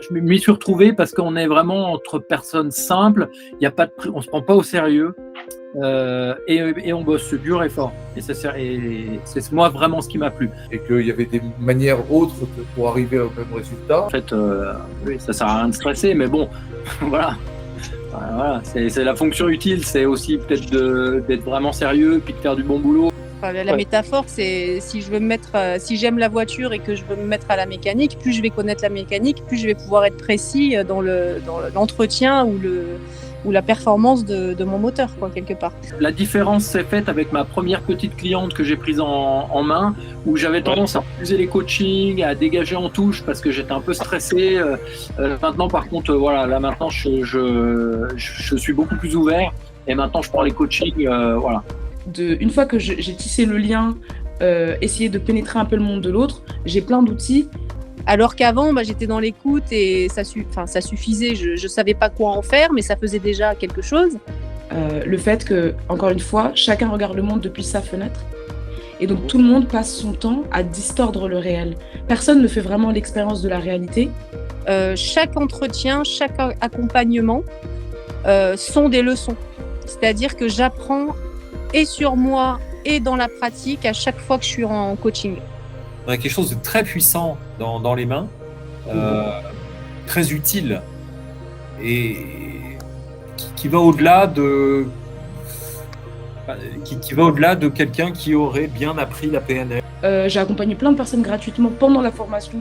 je m'y suis retrouvé parce qu'on est vraiment entre personnes simples, y a pas de, on se prend pas au sérieux et on bosse dur et fort. Et c'est moi vraiment ce qui m'a plu. Et qu'il y avait des manières autres pour arriver au même résultat. En fait, oui, ça sert à rien de stresser, mais bon, voilà. Voilà, c'est la fonction utile, c'est aussi peut-être d'être vraiment sérieux puis de faire du bon boulot. La métaphore, c'est si je veux me mettre, si j'aime la voiture et que je veux me mettre à la mécanique, plus je vais connaître la mécanique, plus je vais pouvoir être précis dans l'entretien ou la performance de mon moteur, quoi, quelque part. La différence s'est faite avec ma première petite cliente que j'ai prise en main, où j'avais tendance à refuser les coachings, à dégager en touche parce que j'étais un peu stressé. Maintenant, par contre, voilà, là maintenant, je suis beaucoup plus ouvert et maintenant, je prends les coachings, voilà. Une fois que j'ai tissé le lien, essayer de pénétrer un peu le monde de l'autre, j'ai plein d'outils. Alors qu'avant, j'étais dans l'écoute et ça suffisait. Je savais pas quoi en faire, mais ça faisait déjà quelque chose. Le fait que, encore une fois, chacun regarde le monde depuis sa fenêtre. Et donc tout le monde passe son temps à distordre le réel. Personne ne fait vraiment l'expérience de la réalité. Chaque entretien, chaque accompagnement sont des leçons. C'est-à-dire que j'apprends et sur moi et dans la pratique à chaque fois que je suis en coaching. On a quelque chose de très puissant dans les mains, très utile et qui va au-delà de quelqu'un qui aurait bien appris la PNL. J'ai accompagné plein de personnes gratuitement pendant la formation,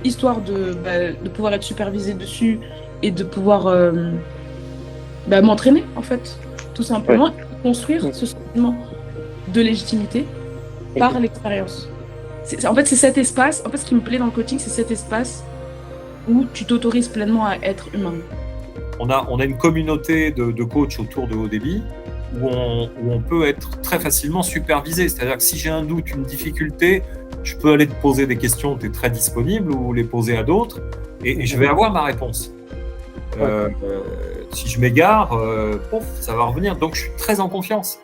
histoire de pouvoir être supervisée dessus et de pouvoir m'entraîner, en fait, tout simplement, construire ce sentiment de légitimité par l'expérience. En fait, c'est cet espace, ce qui me plaît dans le coaching, c'est cet espace où tu t'autorises pleinement à être humain. On a une communauté de coachs autour de Haut Débit où on peut être très facilement supervisé. C'est-à-dire que si j'ai un doute, une difficulté, je peux aller te poser des questions, tu es très disponible, ou les poser à d'autres, et je vais avoir ma réponse. Si je m'égare, ça va revenir. Donc je suis très en confiance.